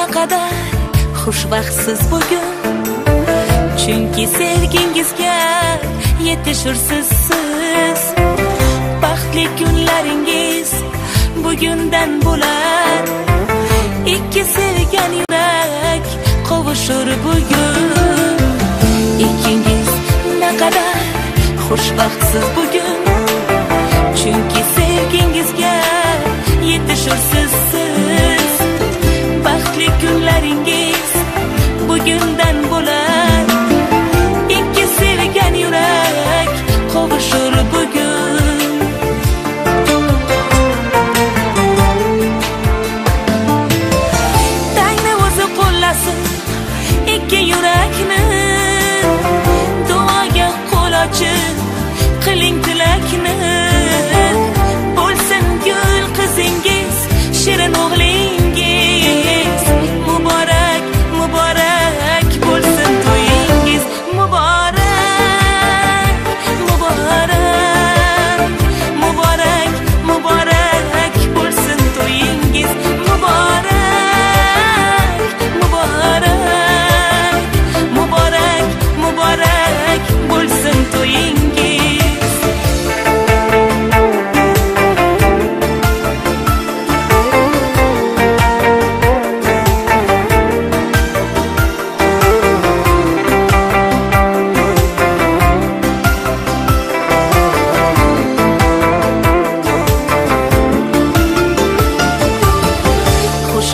naqadar xushvaqtsiz bugun, chunki sevgingizga yetishursiz siz. Baxtli kunlaringiz bugundan bo'lar, ikki sevgan yurak qovushur bugun. Ikkingiz naqadar xushvaqtsiz bugun, chunki sevgingizga yetishursiz siz. Baxtli kunlaringiz bugundan bo'lar, ikki sevgan yurak qovushur bugun. Tangni o'zi qo'llasin ikki yurakni, duoga qo'l ochib qiling tilakni. Bo'lsin gul qizingiz, shirin o'g'lingiz, muborak muborak bo'lsin to'yingiz. Muborak muborak muborak muborak bo'lsin to'yingiz. Muborak muborak muborak muborak bo'lsin to'yingiz.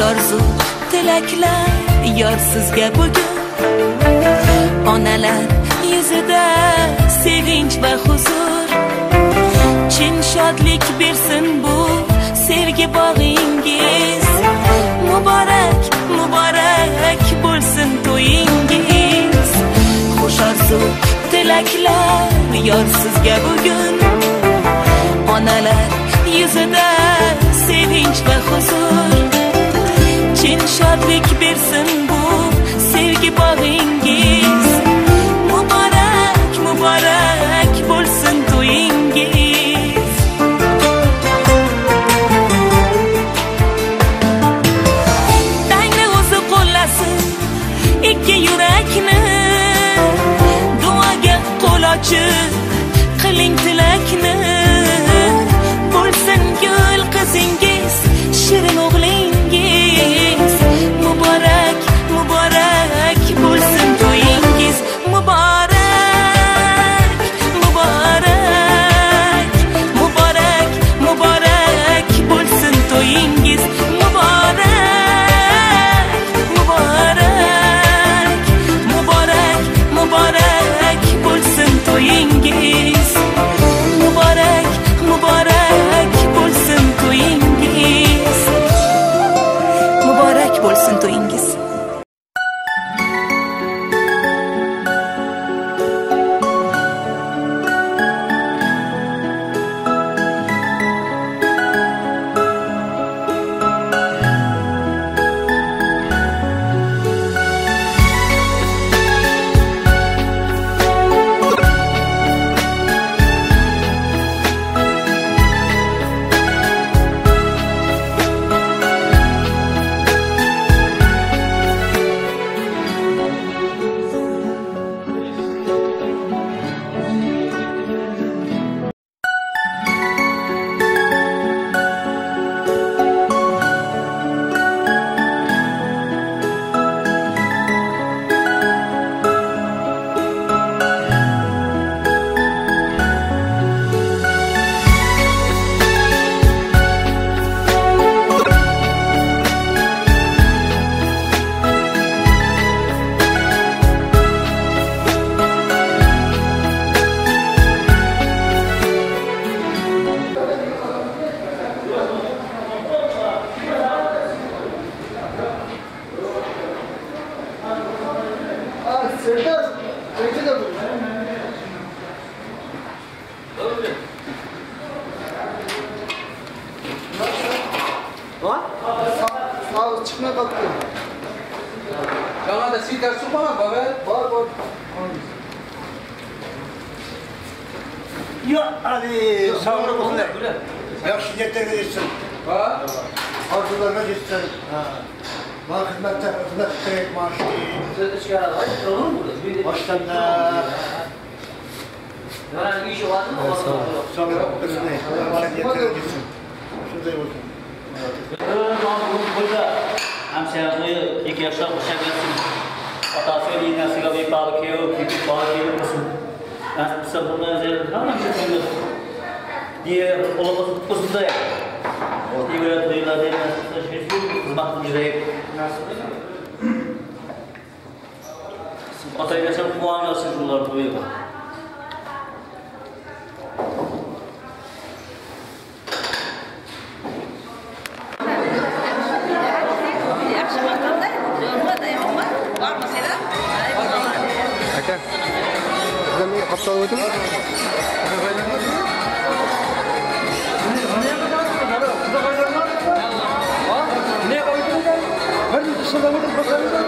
Orzu tilaklar yor sizga bugun, onalar yuzida sevinch va huzur. Chin shodlik bersin bu sevgi bog'ingiz. Muborak muborak bo'lsin to'yingiz. Xush orzu tilaklar yor sizga bugun, onalar yuzida sevinch va huzur. Chin shodlik bersin bu sevgi bog'ingiz. Muborak muborak bo'lsin to'yingiz. Tangni o'zi qo'llasin ikki yurakni, duoga qo'l ochib qiling tilakni. Bo'lsin gul qizingiz, shirin o'g'lingiz, muborak muborak bo'lsin to'yingiz. Muborak muborak muborak muborak bo'lsin to'yingiz. Muborak muborak muborak muborak bo'lsin to'yingiz. Muborak muborak bo'lsin to'yingiz. Muborak bo'lsin to'yingiz. Çıkmaya kalktı. Yana da sikar su var baba. Var. Yok hadi sağ olun. Yok şiddetle gelirsin. Ha? Arzularına gitsin. Bana hizmet direkt maaşı. Çıkaralım. Olur mu? Baştan da Yani iş var mı? sonra kızını yeter gitsin. Şurada olsun. Burada hamşehri 2 yaşlar boşa gelsin. Atası iğnesiyle bir balık yiyor, bir balık yiyor musun? Ben sabırla özellikle tamam mı? Diye olamaz kızında ya. Diye böyle duyular diye hizmet müzeyip. Atayla çok muamelesi bunlar duyuyor. Aka, sizden bir kapta oldun mu? Ne koydun da? Hadi dışarıda mı bakalım?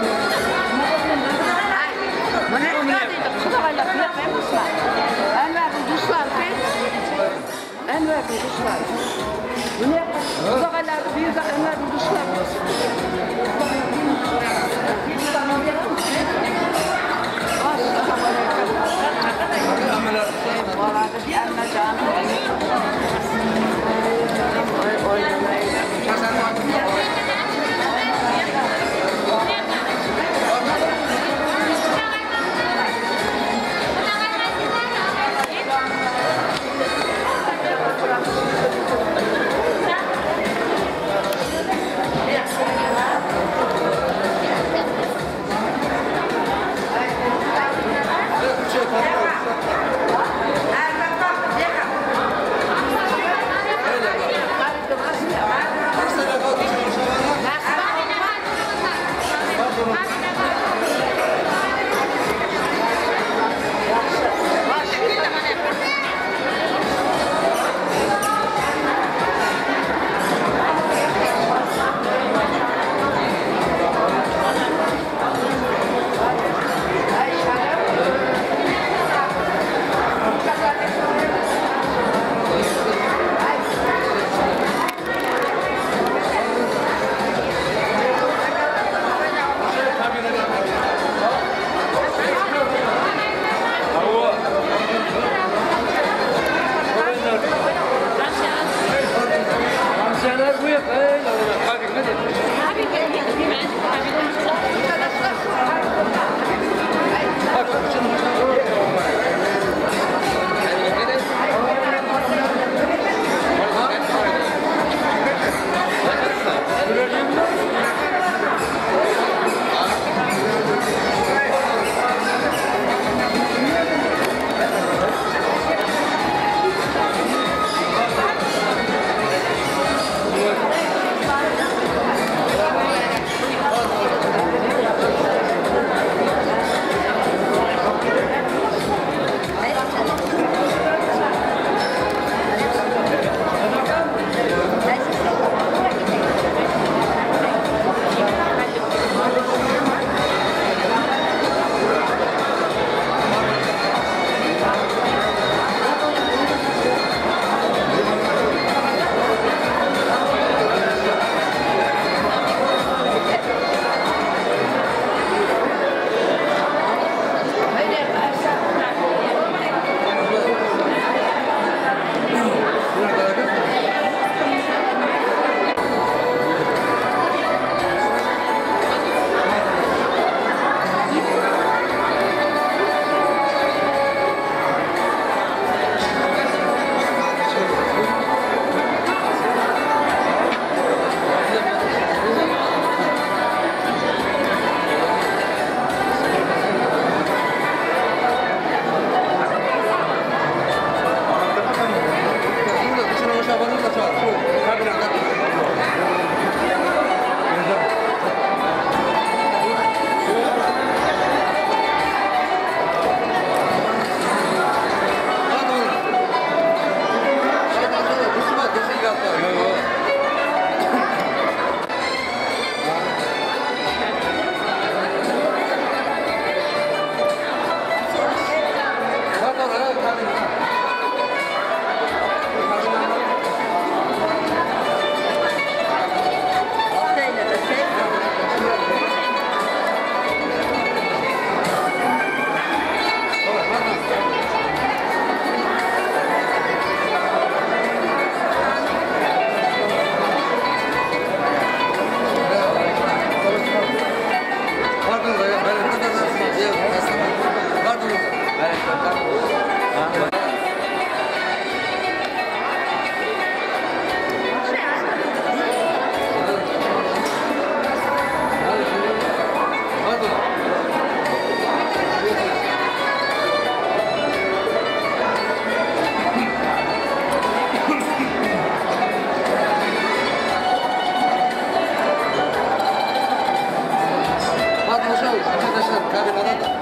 Aşağı kabinada da.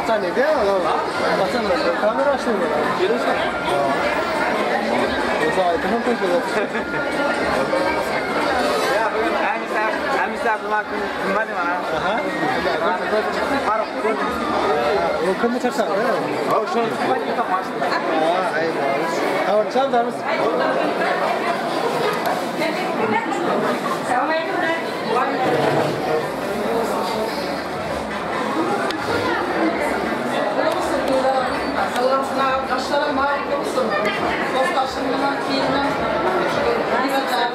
Açan idi ya adam. Açan da kamera açtı mı? Görüyorsun. Yoksa telefon koyuyor. Ya bugün Amisar Kulak'ın kımbadı var. Aha. O kımı çarşar. O şu kımbadı tamam. Eyvallah. Tamam çaldırız. Sallamsına kaşlara mavi kokusun. Dostlaşımına kiyimine. Nimetler,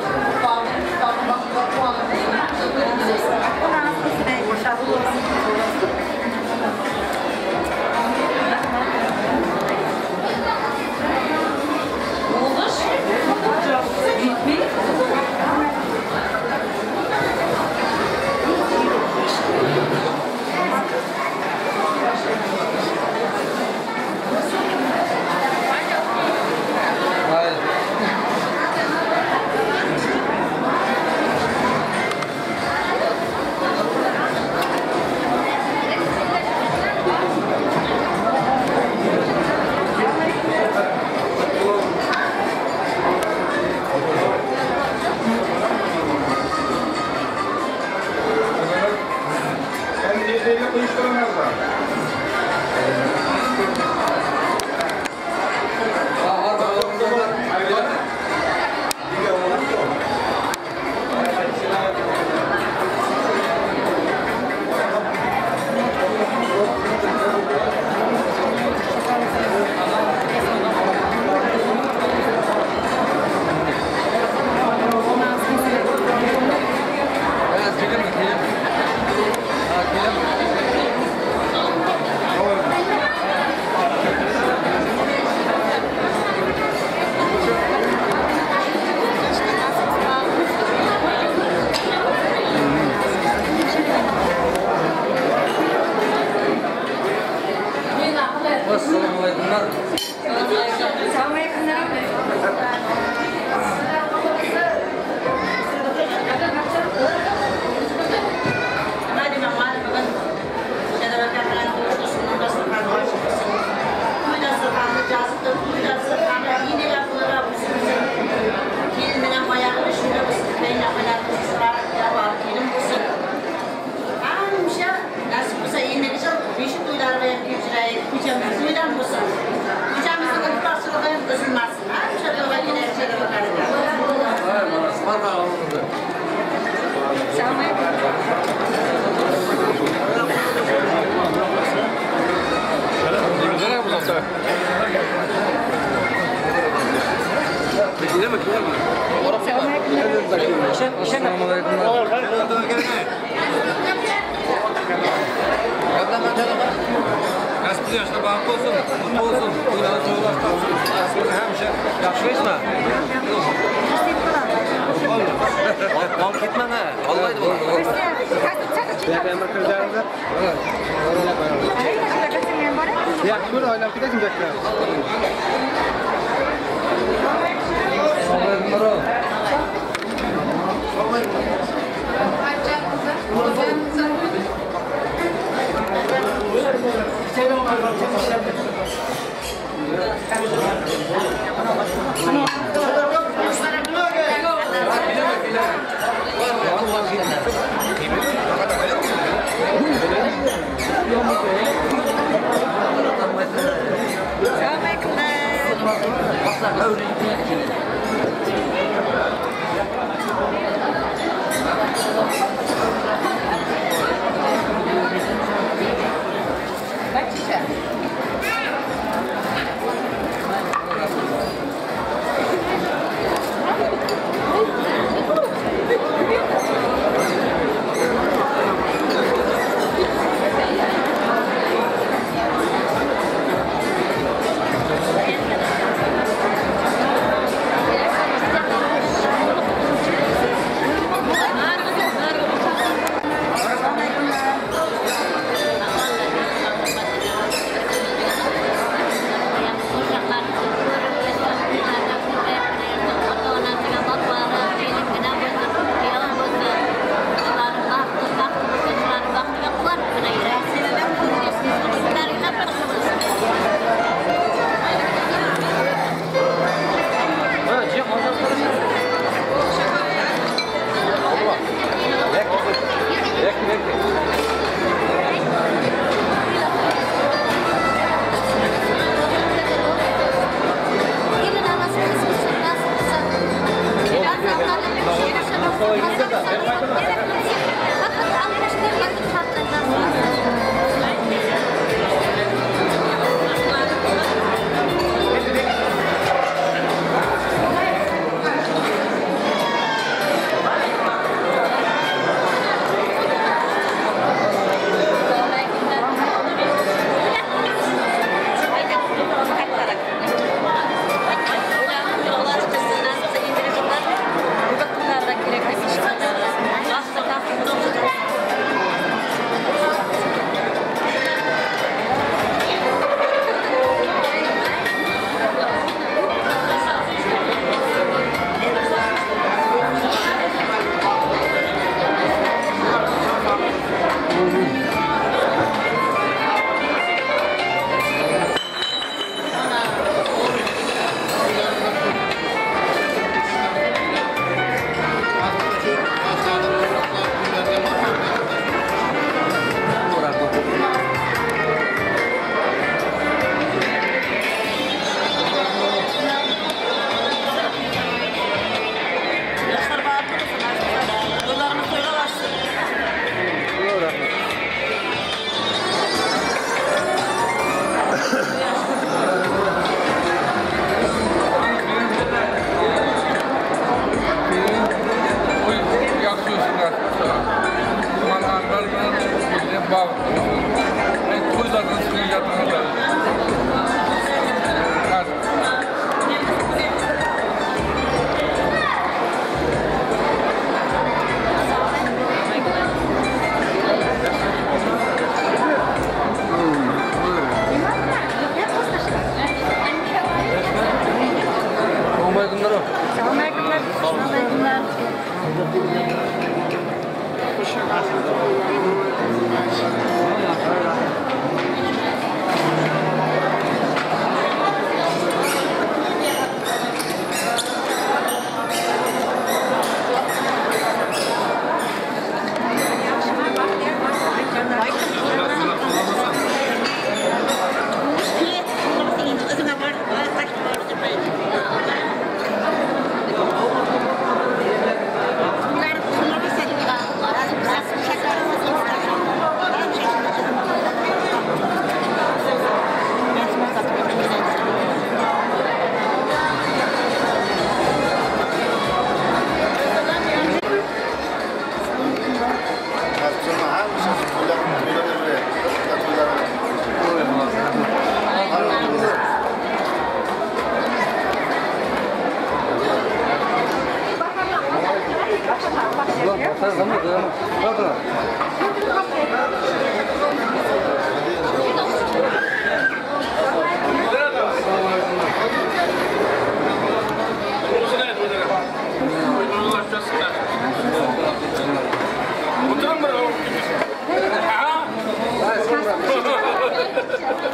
bakımda puanı.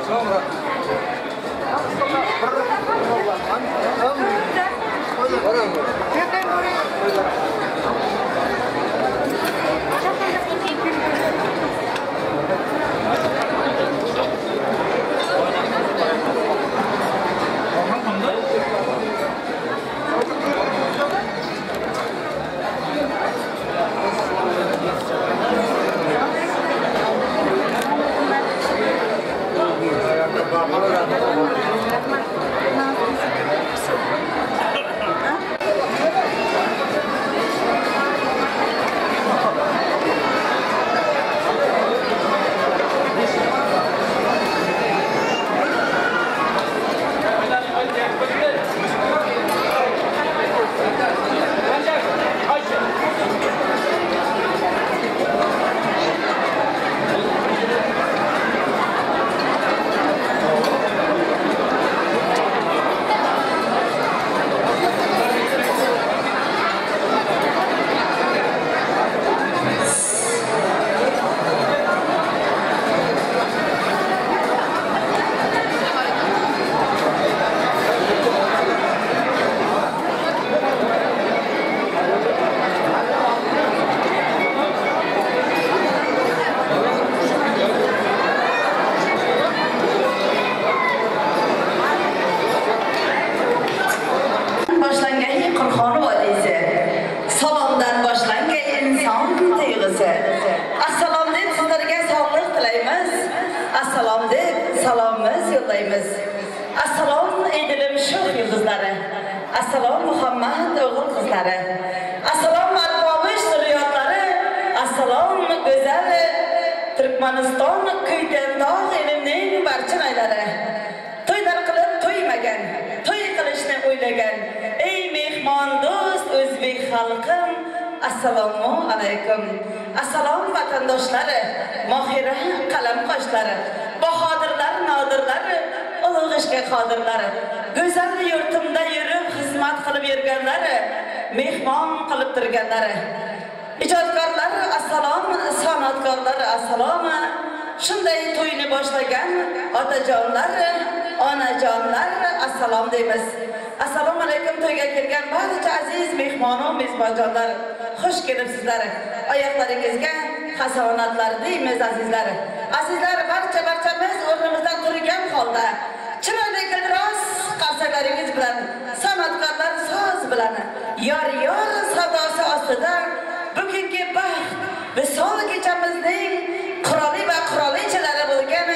Sonra. Baran mı? Assalom edilim shoh yıldızları. Assalom Muhammed oğul kızları. Assalom matbuamış zürriyatları. Assalom güzel Türkmenistan kıyten dağ eliminin barçın ayları. Toylar kılıp toymagan, toy kılışını oylagan. Ey mehman dost Özbek halkım. Assalomu alaykum. Assalom vatandaşları, mahira kalem qoşları, bahadirlar, nodirlari, ulug' ishga qodirlari, go'zal yurtimda yurib xizmat qilib yurganlari, mehmon qilib turganlari, ijodkorlar assalom, san'atkorlar assalom. Shunday to'yni boshlagan otajonlar, onajonlar assalom deymiz. Assalomu alaykum, to'yga kelgan barcha aziz mehmon-o mezbonjonlar, xush kelibsizlar. Oyoqlaringizga hasonatlar deymiz azizlar. Azizlar, barchamiz o'rnimizdan turgan holda chiroyli gildiroz qarsalaringiz bilan, san'atkorlar so'z bilan, yor sadosi ostida bugungi baxt visol kechamizning qiroli va qirolichalari bo'lgan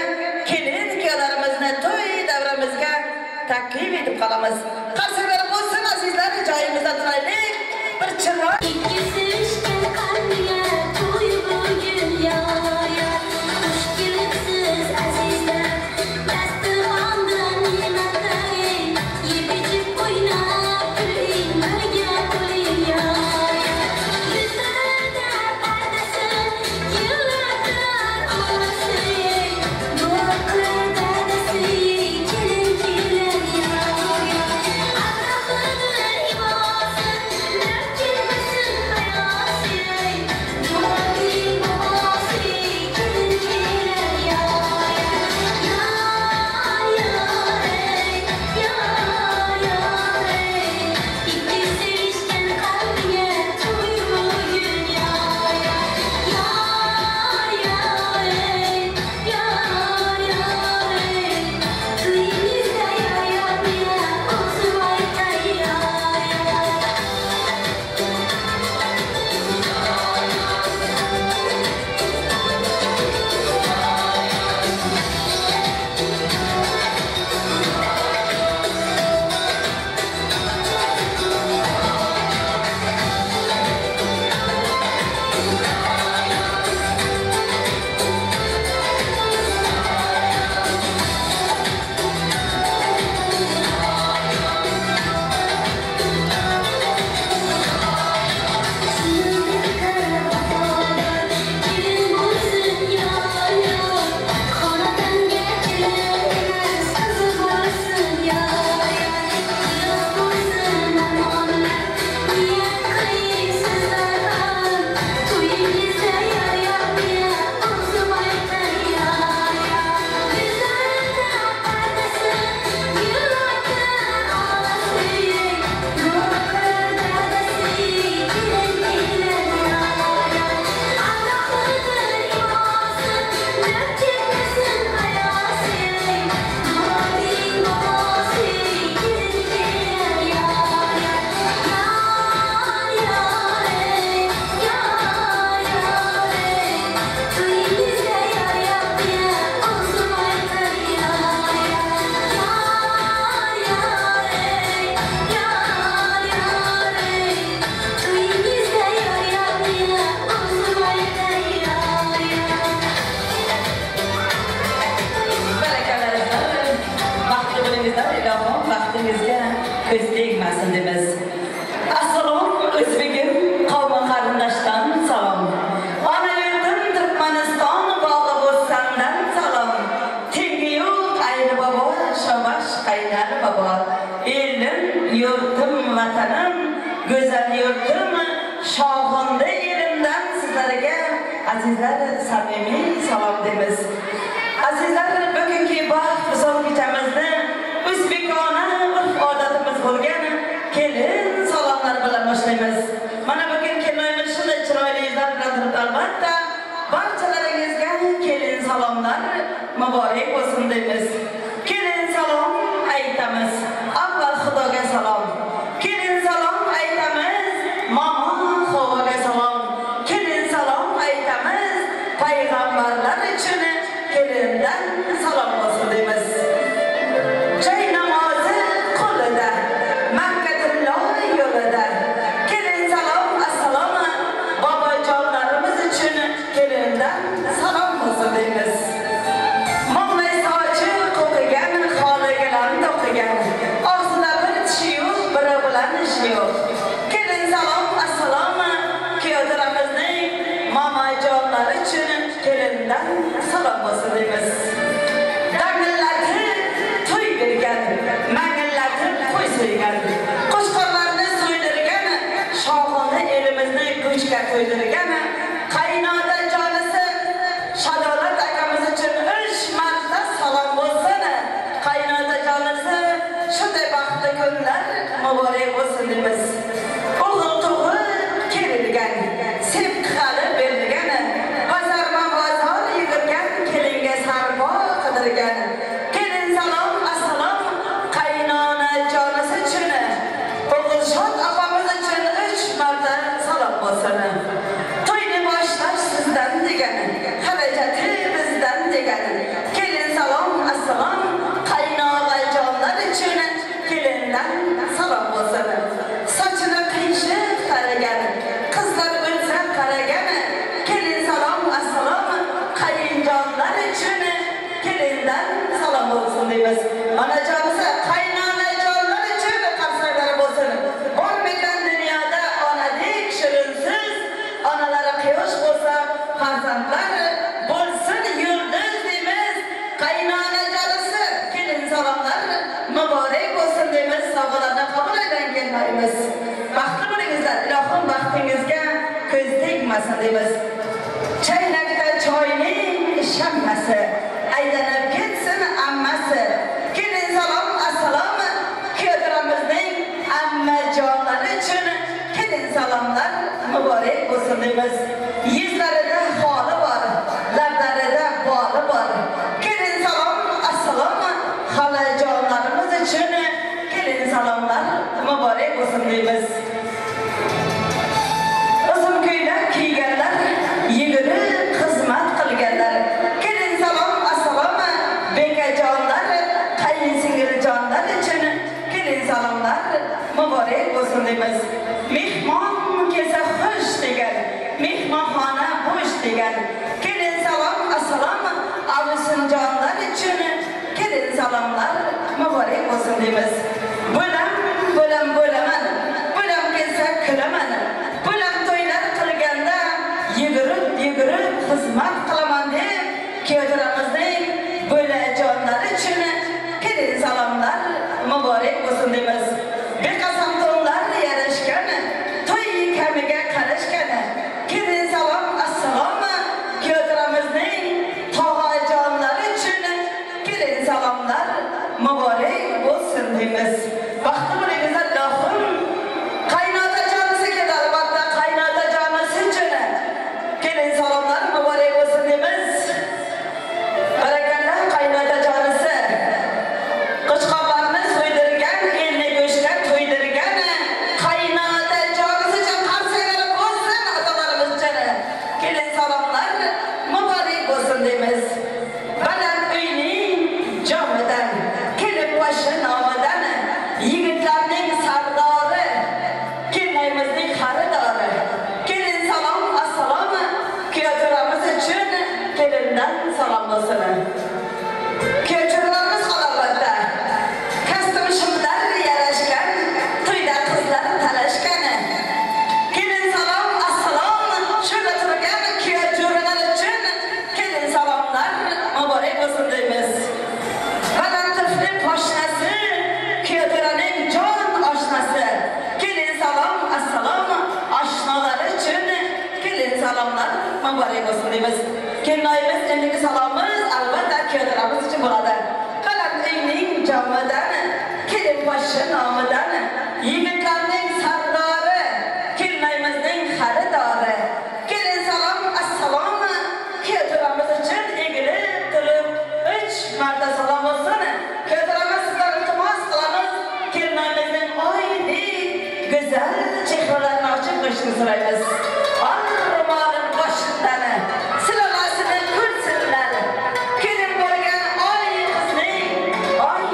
kelin-kuyovlarimizni to'y davramizga taklif etib qolamiz. Qarsalar bo'lsin azizlar, joyimizda turaylik. Bir chiroy Thank you. ko'z tegmasin deymiz. Assalom o'zbegim qavmi qarindoshdan salom. Ona yurtim Turkmaniston bog'i bo'lsandan salom. Tengi yo'q ayni bobo, shabash qaynar bobo. Elim, yurtim, vatanim, go'zal yurtim, shohonda elimdan sizlarga azizlar samimiy salom deymiz. Azizlar, bugungi baxt bizon kechamizni o'zbekona urf-odatimiz bo'lgan kelin salomlar bilan boshlaymiz. Mana bugun kelinoyimiz shunday chiroyli yuzlar bilan turibdi. Albatta, barchalaringizga kelin salomlar muborak bo'lsin deymiz. Kelin salom aytamiz. Avval Xudoga salom. Kelin salom aytamiz. Mama Havoga salom. Kelin salom aytamiz. Payg'ambarlar uchun kelindan salom bo'lsin deymiz. Chay namozi qo'lida, Makkatilloh yo'lida. Kelin salom, assalomu bobojonlarimiz uchun kelindan salom bo'lsin deymiz. Mo'may sochi qo'qigan, xoligalarni to'qigan. Og'zida bir tishi yo'q, biri bilan ishi yo'q. Kelin salom, assalomu kuyotaramizning momajonlari uchun kelindan salom bo'lsin deymiz. Dangillatib to'ydirgan, mangillatib qo'y so'ygan, qo'shqorlarni so'ydirgan, shohona elimizni ko'chga to'ydirgan, qaynota jonisi Shadolat akamiz uchun 3 marta salom bo'lsin. Qaynota jonisi shunday baxtli kunlar muborak bo'lsin deymiz. O'g'il tug'i kerilgan, sevgi hali berilgan, bozor yugurgan, kelinga sarpo qidirgan. Kelin salom, assalom qaynona jonisi uchun, O'g'ilshod opamiz uchun 3 marta salom bo'lsin. To'yni boshlash sizdan degan, xarajati bizdan degan. Kelin salom, assalom qaynona jonlar uchun kelindan salom bo'lsin. Sochini qiyshib taragan, qizlar o'lsa qaragan. Kelin salom, assalom qayinjonlar uchun kelindan salom bo'lsin deymiz. Onajonisi qaynona jonlar uchun qarsaklar bo'lsin. Bo'lmagan dunyoda onadek shirinsiz, onalari quyosh bo'lsa, farzandlar bo'lsin yulduz deymiz. Qaynona jonisi kelin salomlar muborak bo'lsin deymiz. Sovg'alarni qabul aylanganlarimiz. Baxtli bo'lingizlar. Ilohim baxtingizga ko'z tegmasin deymiz. Chaynakda choyning shammasi, aylanib ketsin ammasi. Kelin salom, assalom kuyotaramizning ammajonlari uchun kelin salomlar muborak bo'lsin deymiz. Yuzlarida holi bor, lablarida boli bor. Kelin salom, assalom xolajonlarimiz uchun kelin salomlar muborak bo'lsin deymiz. Uzun ko'ylak kiyganlar, yugurib xizmat qilganlar. Kelin salom, assalom bekajonlar, qayinsingiljonlar uchun kelin salomlar muborak bo'lsin deymiz. Mehmon kelsa xush degan, mehmonxona bo'sh degan. Kelin salom, assalom avisinjonlar uchun kelin salomlar muborak bo'lsin deymiz. Bo'laman, bo'lam kelsa kulaman. Bo'lam to'ylar qilganda yugurib xizmat qilaman deb kuyotaramizning bo'lajonlari uchun kelin salomlar muborak bo'lsin deymiz. Beqasam to'nlar yarashgan, to'y kamiga qarashgan. Kelin salom, assalom kuyotaramizning tog'ajonlari uchun kelin salomlar muborak bo'lsin deymiz. Baxtli bo'lingizlar. Ilohim qaynota jonisi keldi, albatta qaynota jonisi uchun kelin salomlar muborak bo'lsin deymiz. Barakallah qaynota jonisi. Qo'chqorlarni so'ydirgan, elni go'shtga to'ydirgan qaynota jonisi uchun qarsaklar bo'lsin, otalarimiz uchun kelin salomlar muborak bo'lsin deymiz. Baland uyning jomidan kelib boshi nomidan yigitlarni salomimiz albatta kuyovlarimiz uchun bo'ladi. Qalam uyning jomidan, kelin boshi nomidan, yigitlarning sardori, kelmaymizning xaridori. Kelin salom, assalom, kuyovlarimiz uchun egilib turib 3 marta salom olsun. Kuyovlarimiz sizlarga iltimos qilamiz, kelmaymizning oylik güzel çehrelerine açıp başını sırayız. Armağanın başından sıralasını kırsınlar. Gelin bölgen ay kızını, ay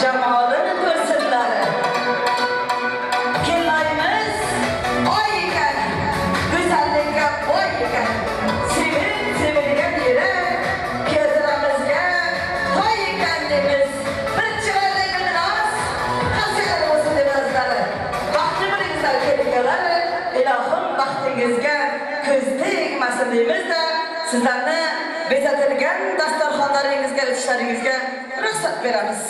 cemalını kırsınlar. Kelayımız ayken, güzellikle boyken, sevilgen yere, gözlerimizge hay kendimiz. Bir çıraylıkın az, hasıklar olsun demezler. İlahım baxtingizga ko'z tegmasin deymizda, sizlarni bezatilgan dasturxonlaringizga o'tishlaringizga ruxsat beramiz.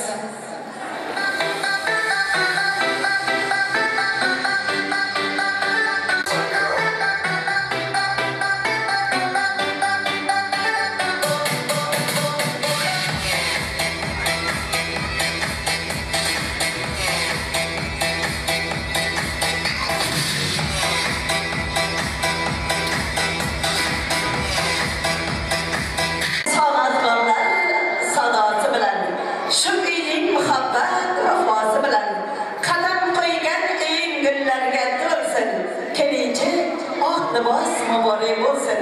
Libos mübarek olsun.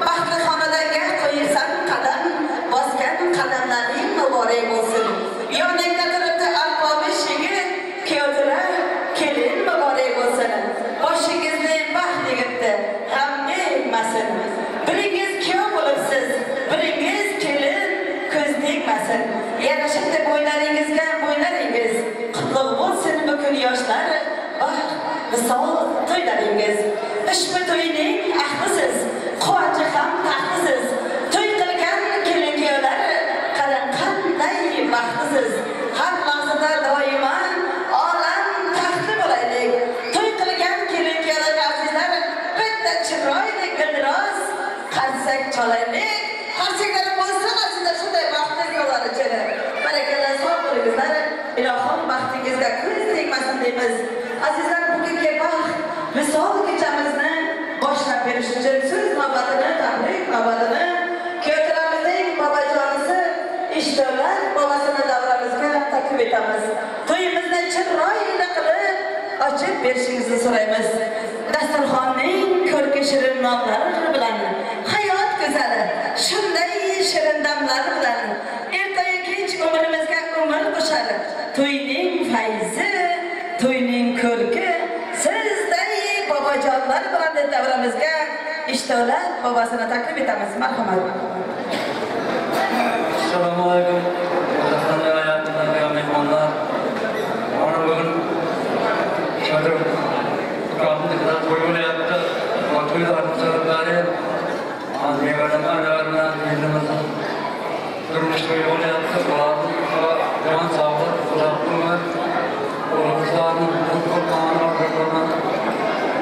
Baxtli xonadonga qo'ysan qadam, bosgan qadamlaring mübarek olsun. Yoningda turibdi alpomish yigit, kuyovlar kelin mübarek olsun. Boshingizni baxt yigitdi, g'amga yetmasin. Biringiz kuyov bo'libsiz, biringiz kelin, ko'z tegmasin. Yarashibdi bo'ylaringizga bo'ylaringiz, qutlug' bo'lsin bugun yoshlar. Misol to'ylaringiz. Ushbu to'yning ahlisiz, quvonchi ham taxtisiz. To'y qilgan kelin-kuyovlar qarang qanday baxtsiz. Har lahzada doimo olam taxtli bo'laylik. To'y qilgan kelin-kuyovlar azizlar, bitta chiroyli guldiroz qarsak cholaylik. Qarsalar bo'lsa azizlar shunday baxtli yo'llar ichida. Barakalloh, sog' bo'lingizlar. Ilohim baxtingizga ko'z tegmasin deymiz. Azizlar, bugungi baxt misol kechamizni boshlab berish uchun so'z navbatini, tabrik navbatini kuyovlarimizning bobojonisi Ishto'la bobosini davramizga taklif etamiz. To'yimizni chiroyli qilib ochib berishingizni so'raymiz. Dasturxonning ko'rki shirin nonlari bilan, hayot go'zali shunday shirin damlari bilan ertaga kech umrimizga umr qo'shar. To'yning fayzi, to'yning ko'rki sizday bobojonlar bilan davramizga Ishto'la bobosini taklif etamiz. Marhamat. Assalomu alaykum. Qadrli hayotdagi mehmonlar. Mana bugun chodir qanday to'y bo'lyapti. To'ylarni sababları annelerden bildiğimizin durmuş to'y bo'lyapti. Bularning sağlık, sağlık Oğuzlarının kurbanı ortadan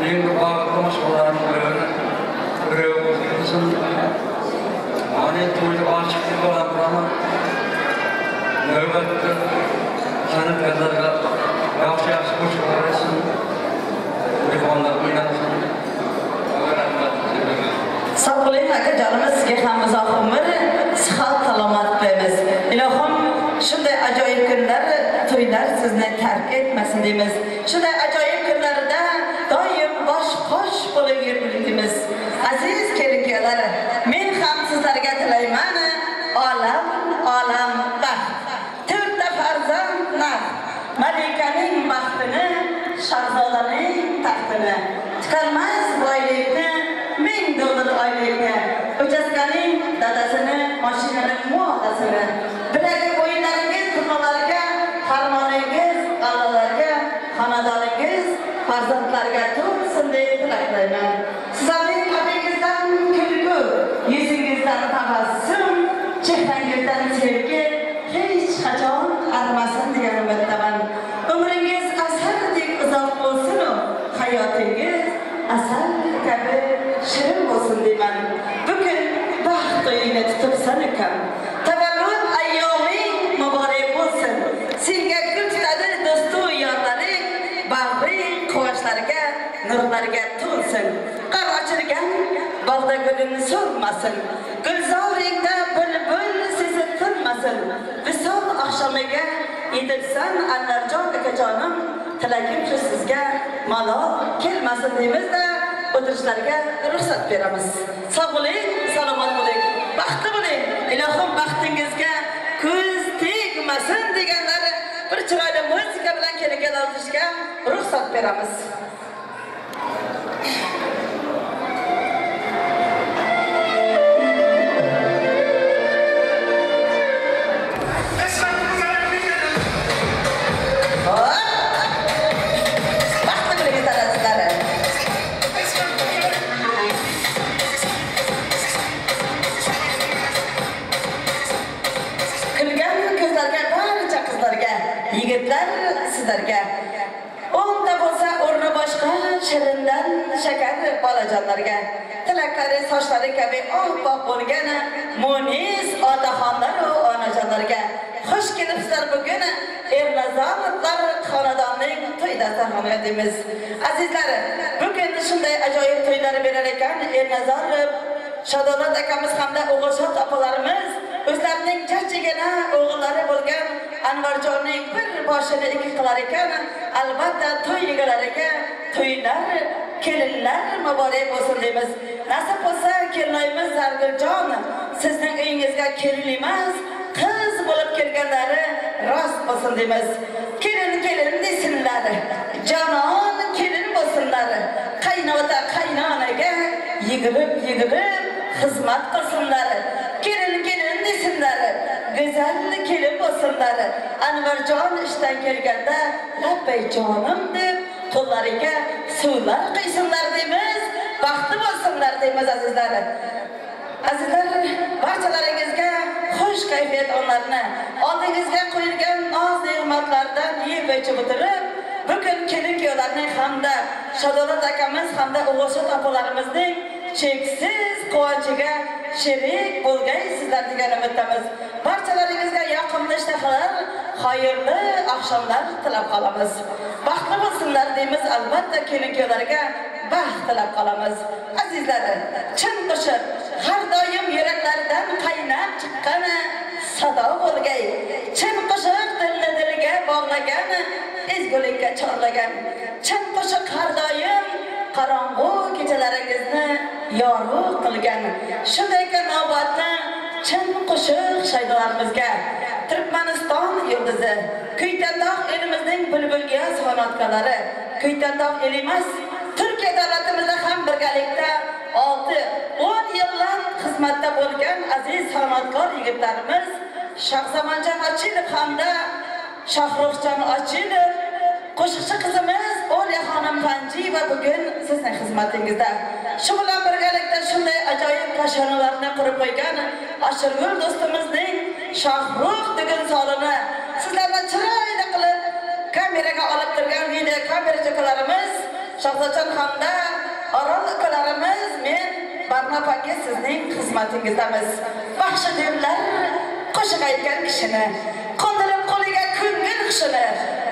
yeni bağlamış olan bir olsun. Hani toyda açıklık olan ama nöbette sanıp yazarlar yaxşı kuş arasın. Bir konuda oynansın. Sağ olun aka canımız sizga ham uzoq umr, sihat, salomat tilaymiz. Ilohim shunday ajoyib kunlar, to'ylar sizni tark etmasin deymiz. Shunday ajoyib kunlarda doim bosh qosh bo'lib yurishimiz. Aziz kelin-kuyovlar, men ham sizlarga tilayman olam baxt. 4 ta farzand nar, malikaning baxtini, shahzodaning taxtini, tikanmas boylikni, $1000 oylikni, O'jaskaning dadasini, mashinaning muodasini, bilagi o'yinlaringiz, turnalarga, farmoningiz, g'alalarga, xonadoningiz, farzandlarga tursin deb tilayman. Sizlarning qalbingizdan kulgu, yuzingizdan tabassum, chehrangizdan sevgi hech qachon arimasin degan umiddaman. Umringiz asardek uzoq bo'lsin, hayotingiz asal kabi shirin bo'lsin deyman. Bugun baxt o'yini tutib yollarga to'lsin. Qar ochilgan bog'da gulin so'lmasin. Gulzoringda bulbul sezib turmasin. Visol oqshomiga yetilsan Anvarjon akajonim, tilagim shu sizga malol kelmasin deymizda o'tirishlarga ruxsat beramiz. Sog' bo'ling, salomat bo'ling, baxtli bo'ling. Ilohim baxtingizga ko'z tegmasin deganlari bir chiroyli muzika bilan kelgan o'tirishga ruxsat beramiz. Yigitlar sizlarga o'nta bo'lsa o'rni boshqa shirindan shakar bolajonlarga tilaklari sochlari kabi oppoq bo'lgan munis otaxonlar va onajonlarga xush kelibsizlar bugun Ernazarlar xonadonining to'y dasturxoniga deymiz. Azizlar, bugun shunday ajoyib to'ylar berar ekan Ernazar Shadolat akamiz hamda o'g'ilshod opalarimiz o'zlarining jajjigina o'g'illari bo'lgan Anvarjonning bir boshini ikki qilar ekan. Albatta to'y egalariga to'ylar, kelinlar muborak bo'lsin deymiz. Nasib bo'lsa kelinimiz Zarguljon sizning uyingizga kelin emas, qiz bo'lib kelganlari rost bo'lsin deymiz. Kelin desinlar, jonon kelin bo'lsinlar. Qaynota qaynonaga yigirib xizmat qilsinlar. Kelin desinlar, go'zal kelin bo'lsinlar. Anvarjon ishdan kelganda labbay jonim deb qo'llariga suvlar quysinlar deymiz. Baxtli bo'lsinlar deymiz azizlar. Azizlar, barchalaringizga xush kayfiyat onlarni oldingizga qo'yilgan noz-ne'matlardan yeb ichib o'tirib, bugun kelin-kuyovlarning hamda Shadolat akamiz hamda o'g'ilshod opalarimizning cheksiz quvonchiga sherik bo'lgaysizlar degan umiddamiz. Barchalaringizga yoqimli ishtahalar, xayrli oqshomlar tilab qolamiz. Baxtli bo'lsinlar deymiz. Albatta kelin-kuyovlarga baxt tilab qolamiz. Azizlar, chin qo'shiq har doim yuraklardan qaynab chiqqan sado bo'lgay. Chin qo'shiq dilni dilga bog'lagan, ezgulikka chorlagan. Chin qo'shiq har doim qorong'u kechalaringizni yorug' qilgan. Shunday navbatni chin qo'shiq shaydolarimizga Turkmaniston yulduzi, Kuytandoq elimizning bulbulgiyaz xonatkalari, Kuytandoq el emas, Turkiya davlatimizda ham birgalikda 6-10 yillar xizmatda bo'lgan aziz xizmatkor yigitlarimiz Shahzamonjon Ochilov hamda Shohruxjon Ochilov, qo'shiqchi qizimiz Oliyaxonim Panjiyeva bugun sizning xizmatingizda. Shu bilan birgalikda shunday ajoyib qo'shiqlarni qurib qo'ygan Ashirgul do'stimizning Shohrux degan solini sizlarga chiroyli qilib kameraga olib turgan video kamerachilarimiz Shahzojon hamda Orol akalarimiz, men Barnopaga sizning xizmatingizdamiz. Baxshi devlar qo'shiq aytgan kishini, qondirib qo'liga ko'ngil qushini,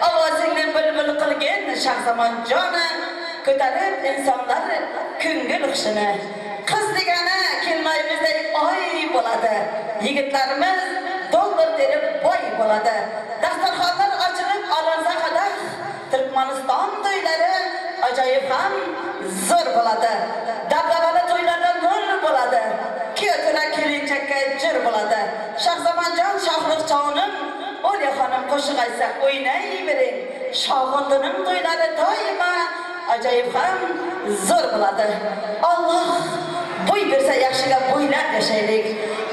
ovozingni bulbul qilgan Shahzamonjoni, ko'tarib insonlar ko'ngil qushini. Qiz degani kelmayimizday oy bo'ladi. Yigitlarimiz dollar terib boy bo'ladi. Dasturxonlar ochilib olinsa qadah Turkmaniston to'ylari ajoyib ham zo'r bo'ladi. Dabdabali to'ylarda nur bo'ladi. Kuyovlar kelinchakka jir bo'ladi. Shahzamonjon Shohruxjonim, Oliyaxonim qo'shiq aytsa o'ynayvering. Shohondining to'ylari doimo ajoyib ham zo'r bo'ladi. Alloh bo'y bersa yaxshiga bo'ylab yashaylik.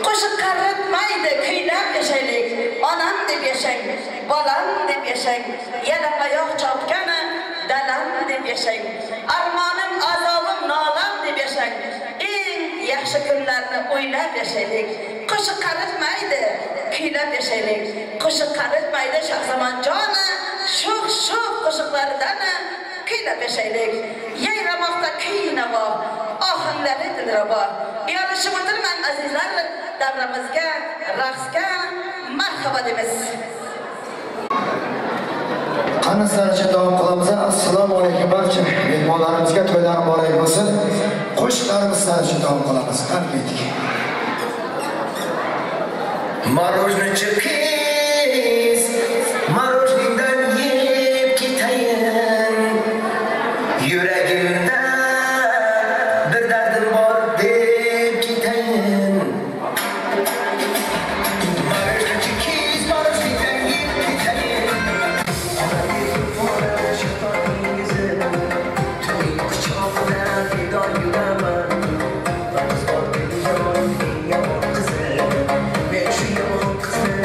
Qo'shiq qaritmaydi, kuylab yashaylik. Onam deb yashang, bolam deb yashang, yalapayoq chopgani dalam deb yashang. Armonim, azobim, nolam deb yashang. Eng yaxshi kunlarni o'ylab yashaylik. Qo'shiq qaritmaydi, kuylab yashaylik. Qo'shiq qaritmaydi Shahzamonjoni, sho'x qo'shiqlaridan kuylab yashaylik. Yayramoqda kuynavo, ohanglari dilrabo. Yorishib o'tirman azizlar, davramizga, raqsga marhaba deymiz. Qanıslarcha davom qilamiz. Assalomu alaykum barcha mehmonlarimizga to'ylar muborak bo'lsin. Qo'shiqlarimiz uchun davom qilamiz. Qanday? Мороженочек кис, мороженingdan yeb ketayin. Yuragimda bir dardim bor deb ketayin. Morojenочек kis, morojeningdan yeb ketayin. To'y quchog'ida fidor yuraman. Vaqt bor edi yomon qizi. Men shu yomon qizni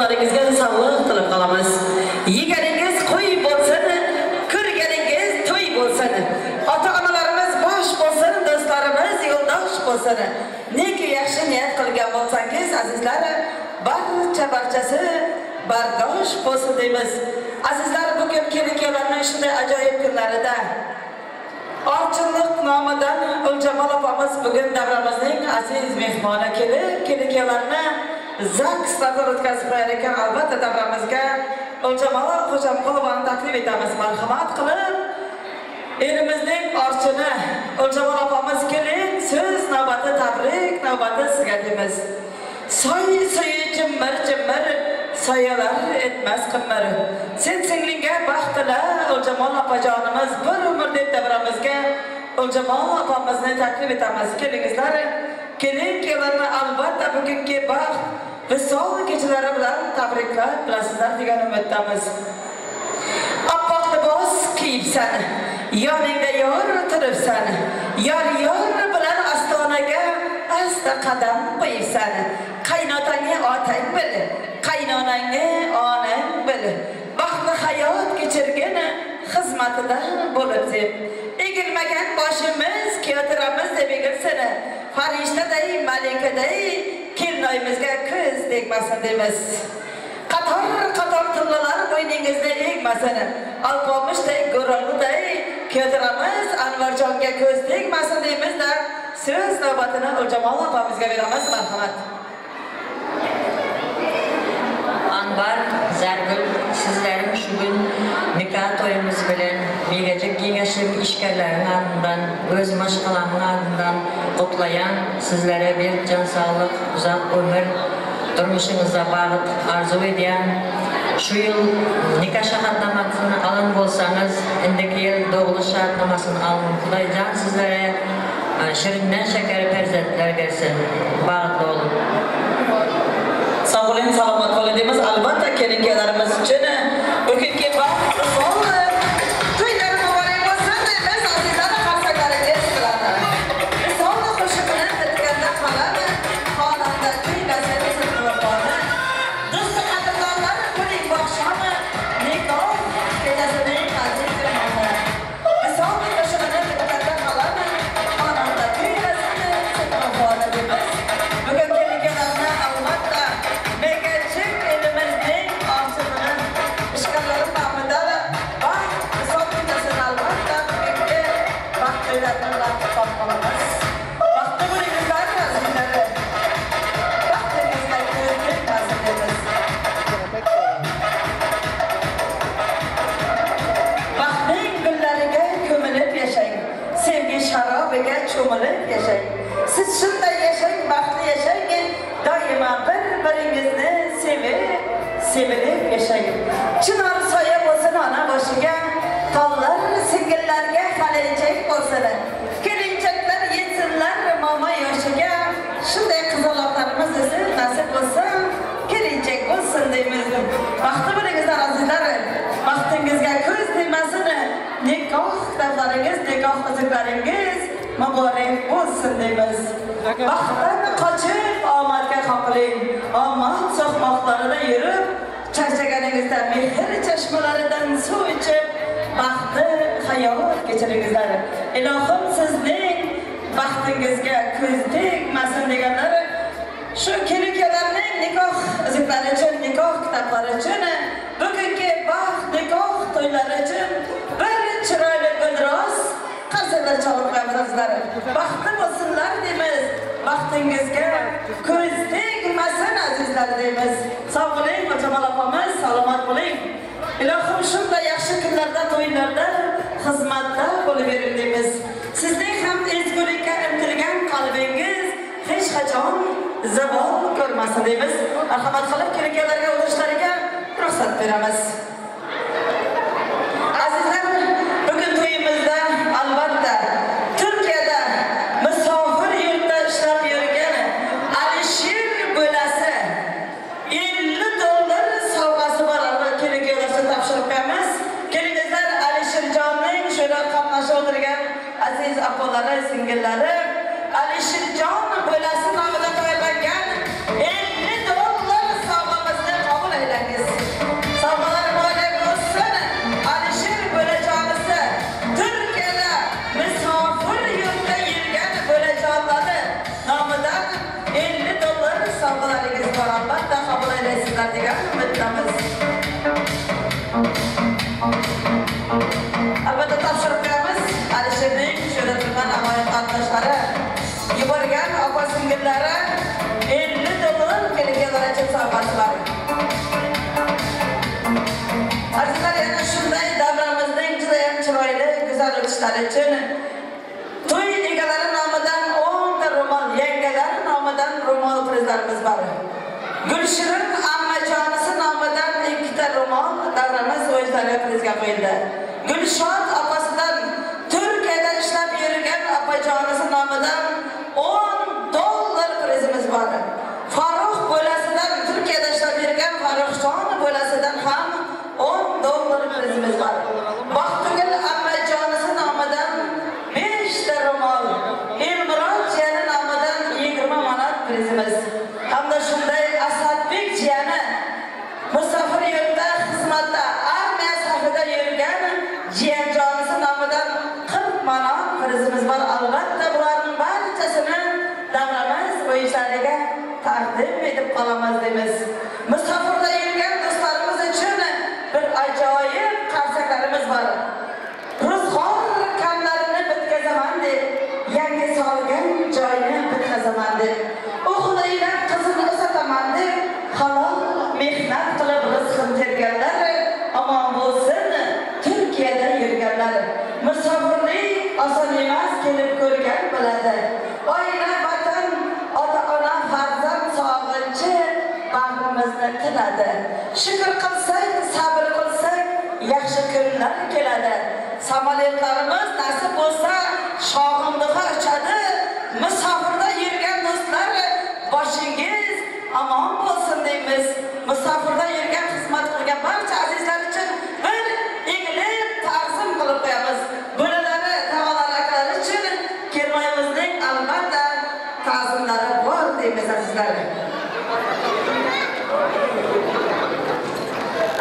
Bolalarınızga sağlık tilab qolamiz. Yeganingiz qo'y bo'lsin, ko'rganingiz to'y bo'lsin. Ota-onalarimiz bosh bo'lsin, do'stlarimiz yo'ldosh bo'lsin. Neki yaxshi niyat qilgan bo'lsangiz, azizlar, barchasi bardosh bo'lsin deymiz. Azizlar, bugun kelin-kuyovlarning shunday ajoyib kunlarida Orchiqlik nomidan Uljamol opamiz bugun davramizning aziz mehmoni kelin-kuyovlarni zakslarda o'tkazib qo'yar ekan. Albatta davramizga Uljamol Xo'jamqulovani taklif etamiz. Marhamat qilib elimizning orchini Uljamol opamiz keling, so'z navbati tabrik navbati sizga deymiz. Soy jimir soyalar etmas qimir. Sen singlinga baxtila Uljamol opajonimiz bir umr deb davramizga Uljamol opamizni taklif etamiz. Kelingizlar, kelin-kuyovlarni albatta bugungi baxt visol kechalari bilan tabriklab bilasizlar degan umiddamiz. Oppoq libos kiyibsan, yoningda yor turibsan, yor bilan ostonaga asta qadam qo'yibsan. Qaynotangni otang bil, qaynonangni onang bil. Baxtli hayot kechirgin xizmatida bo'lib deb. Egilmagan boshimiz kiyotiramiz deb egilsin. Farishtaday, malikaday kelinoyimizga ko'z tegmasin deymiz. Qator tillalar bo'yningizda egmasin. Alpomishdek, go'rolday kiyotiramiz, Anvarjonga ko'z tegmasin deymiz-da. So'z navbatini Uljamol opamizga beramiz. Marhamat. Anvar, Zargul, sizlerin şu gün nikah toyumuz bilen Megacık Kengeşlik işgallerinin ardından, öz maşgalanın ardından kutlayan sizlere bir can sağlık, uzak ömür, durmuşunuza bağlı arzu eden şu yıl nikah şahatlamasını alın bolsanız, indiki yıl doğulu şahatlamasını alın. Kudaycan sizlere şirinden şeker perzentler versin. Bağlı olun. Sağ olun, selamat olun deymiz. Albatta kelin-kuyovlarimiz uchun bugungi baxt to'ylari muborak bo'lsin deymiz. Azizlar, qarsakalaringiz bilan misol qo'shiqni aytganda qalami xonanda kuylasa sizlarni do'st qadrdonlar kuning boshami nikoh kechasining aziz mehmoni misol qo'shiqni aytganda qalami xonanda kuylasa sizlarni deymiz. Bugun kelin-kuyovlarni albatta Megacık elimizning orchini ishqalari nomida baxt hisoblasini albatta bugungi baxt to'ylarini laqab qolamiz. Baxtli bo'lingizlar azizlar. Baxtingizga ko'z tegmasin deymiz. Baxtning gullariga ko'milib yashang, sevgi sharobiga cho'milib yashang. Siz shunday yashang, baxtli yashang, doimo bir-biringizni sevilib yashang. Chinor soya bo'lsin ona boshiga, tollar singillarga qalinchak bo'lsin. Kelinchaklar yetsinlar momo yoshiga, shunday qizaloqlarimiz esa nasib bo'lsin, kelinchak bo'lsin deymiz. Baxtli bo'lingizlar azizlar. Baxtingizga ko'z tegmasin. Nikoh kitoblaringiz, nikoh qiziqlaringiz muborak bo'lsin deymiz. Baxtdan qochib omadga qoqiling. Omad sohmoqlarida yurib, charchaganingizda mehr chashmalaridan suv ichib, baxtli hayot kechiringizlar. Ilohim sizning baxtingizga ko'z tegmasin deganlar shu kelin-kuyovlarning nikoh iziklari uchun, nikoh kitoblari uchun, bugungi baxt nikoh to'ylari uchun bir chiroyli gulroz qarsaklar chalib qo'yamizlar. Baxtli bo'lsinlar deymiz. Baxtingizga ko'z tegmasin azizlar deymiz. Sog' bo'ling, Uljamol opamiz, salomat bo'ling. Ilohim shunday yaxshi kunlarda, to'ylarda, xizmatda bo'lib bering deymiz. Sizning ham ezgulikka intilgan qalbingiz hech qachon zavol ko'rmasin deymiz. Marhamat qilib kelin-kuyovlarga o'tirishlariga ruxsat beramiz. Azizlar, bugun to'yimizda albatta Turkiyada musofir yurtda ishlab yurgan Alisher bo'lasi $50 sovg'asi bor. Kelin-kuyovlarga topshirib qo'yamiz. Kelingizlar, Alisherjonning shuna qatnashib o'tirgan aziz opalari, singillari Alisherjon bo'lasi nomidan tayyorlangan $50 sovg'amizni qabul kılışları için toy egaları namıdan 10 roman, yengeleri namıdan roman prizlerimiz var. Gülşir'in ammacanısı namıdan 2 roman davranız oyuncularına prizga koyuldu. Gülşat apasından Türkiye'de işlep yürüyen apacanısı namıdan $10 prizimiz var. Faruk Bölası'dan Türkiye'de işlep yürüyen Faruk Şan Bölası'dan ham $10 prizimiz var. Baktugül ammacanısı namıdan 5 roman, İlmurat Cihanı namıdan 20 manat prizimiz. Hem de şunday Asadbek Cihanı Musafir yurtta hizmette armiya safhada yürüyen Cihancanısı namıdan 40 manat prizimiz var. Albatta buların barchasini davramız oyuncularga taqdim edip kalamaz deymiz. Musafirda yürüyen dostlarımız için bir acayip qarsaklarımız var. Ruzg'or kamlarini bitkazamandı, yangi solgan joyini bitkazamandı. O'g'lilar qizini satamandı, halol mehnat qilib rizqini terganlar omon bo'lsin Turkiyada yurganlar. Musofirlik oson emas, kelib ko'rgan biladi. Oila, vatan, ota-ona, farzand sog'inchi bag'rimizni tiladi. Shukr qilsak, sabr qilsak, yaxshi kunlar keladi. Samolyotlarimiz nasib bo'lsa shog'indiga uchadi. Musofirda yurgan do'stlar, boshingiz omon bo'lsin deymiz. Musofirda yurgan xizmat qilgan barcha azizlar uchun bir egilib ta'zim qilib qo'yamiz. Bularni tavalar akalar uchun kelmayimizning albatta ta'zimlari bor deymiz azizlar.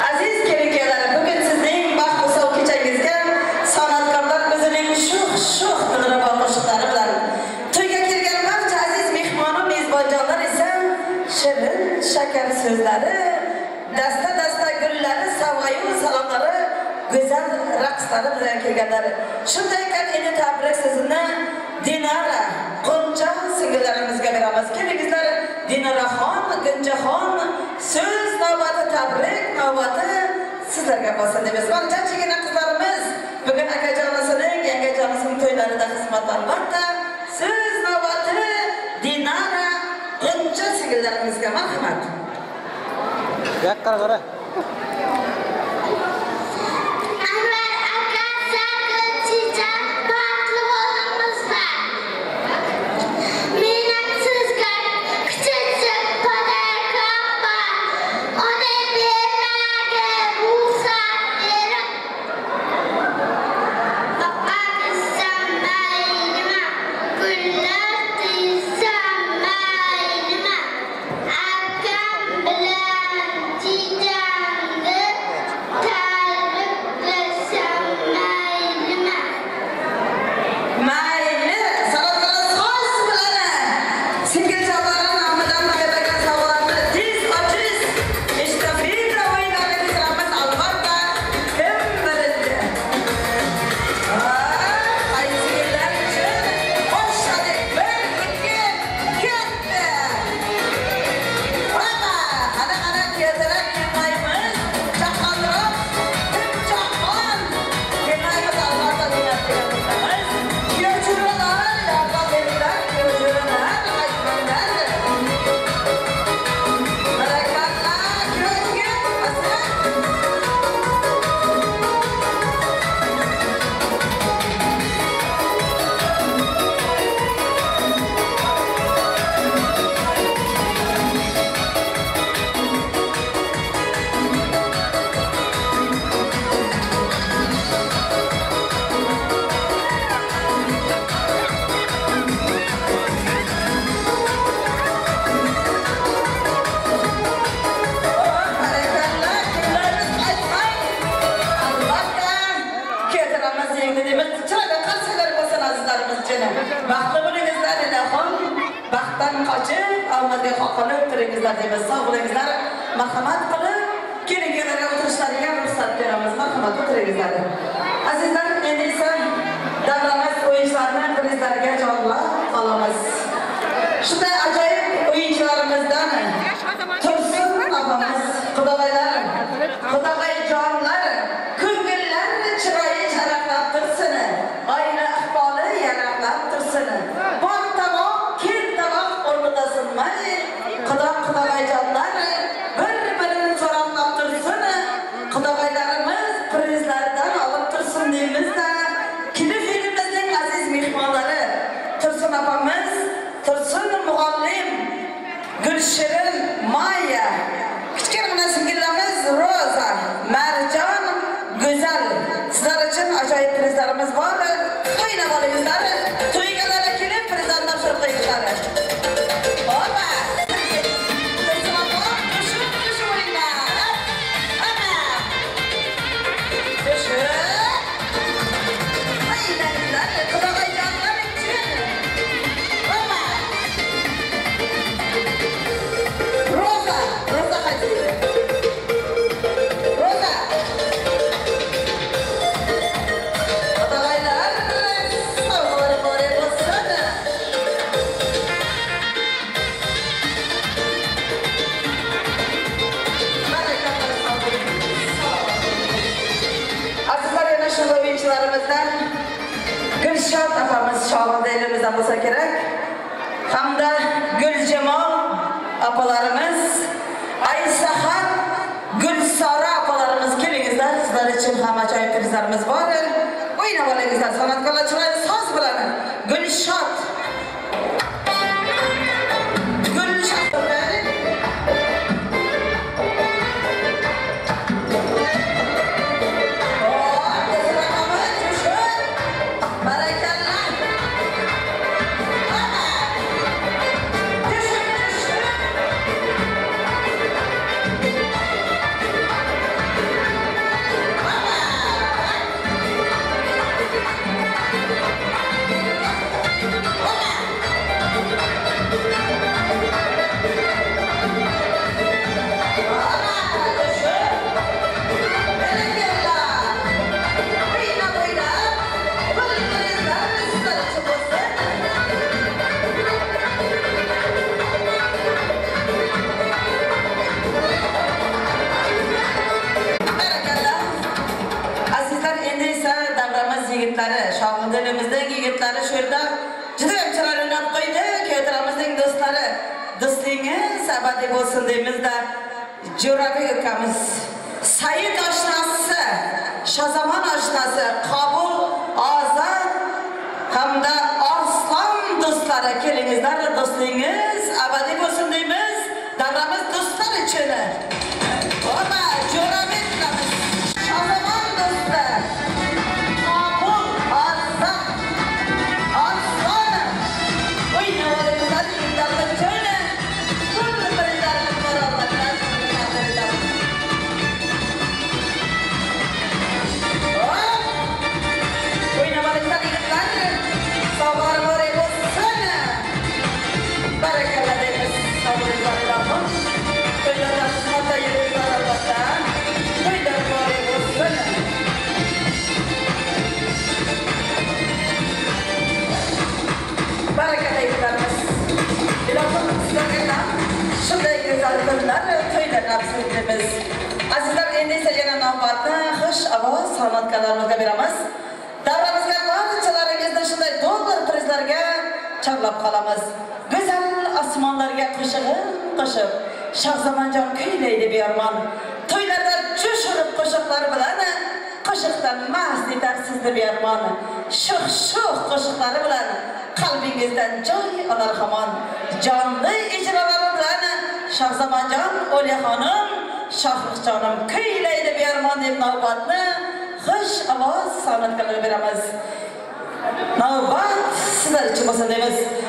Aziz kelin-kelinlar, bugun sizning baxtli so'v kechangizga san'atkorlar o'zining sho'x tilra qo'shiqlari bilan to'yga kelgan barcha aziz mehmon va mezbonjonlar esa shirin shakar so'zlari, dasta gullari, savoyu salomlari, go'zal raqslari bilan kelganlar. Shunday ekan, endi tabrik so'zini Dinara Quncha singillarimizga beramiz. Kelingizlar, Dinoraxon, Gunchaxon, so'z navbati, tabrik navbati sizlarga bo'lsin deymiz. Barchachigina qizlarimiz bugun akajonisining, yangajonisining to'ylarida xizmat albatta. So'z navbati Dinara Quncha singillarimizga marhamat. Qara. Baxtli bo'lingizlar, Dinaraxon. Baxtdan qochib, omadga qoqilib turingizlar deymiz. Sog' bo'lingizlar. Marhamat qilib, kelin-kelinlarga o'tirishlariga ruxsat beramiz. Marhamat o'tiringizlar. Azizlar, endi esa davramas o'yinchilarni prizlariga jonlab qolamiz. Shunday ajoyib o'yinchilarimizdan Tursun opamiz, Xudoylar, Xudoyjonlar, ko'ngillar chiroyi charaqlab tursin. ajoyib prizlarimiz bor. To'yna bo'lingizlar. To'yga kelib prizlarni topshirib qo'yingizlar. Borma. Gülşat apamız şahında elimizden bulsa gerek. Hamda Gülcemal apalarımız, Aysahat, Gülsara apalarımız kelingizler. Sizler için ham ajoyib prizlarimiz var. O'ynab olingizlar, san'atkorlar so'z bilan. Gülşat. Şahında elimizden yigitleri şurada juda chiroyli qo'ydi. Kevtaramizning do'stlari. Do'stingiz abadiy bo'lsin deymizda. Jo'rabek akamiz, Said oshnasi, Shazamon oshnasi, Qabul, Ozod hamda Arslan do'stlari kelingizlar. Do'stingiz abadiy bo'lsin deymiz. Davramiz do'stlar uchun. Ona Jo'rabek akamiz, Shazamon do'stlar. Azizlar, endi esa yana navbatni xush ovoz san'atkorlarimizga beramiz. Davramizga barchalaringizdan shunday dollar prizlarga chorlab qolamiz. Go'zal osmonlarga qo'shib, Shahzamonjon kuylaydi bearmon. To'ylarda jo'shirib qo'shiqlar bilan qo'shiqdan mast etar sizni bearmon. Sho'x qo'shiqlari bilan qalbingizdan joy olar hamon. Jonli ijrolari bilan Shahzamonjon O'liyaxonim, Shohruxjonim kuylaydi bearmon deb navbatni xush ovoz san'atkorlarga beramiz. Navbat sizlar uchun bo'lsin deymiz.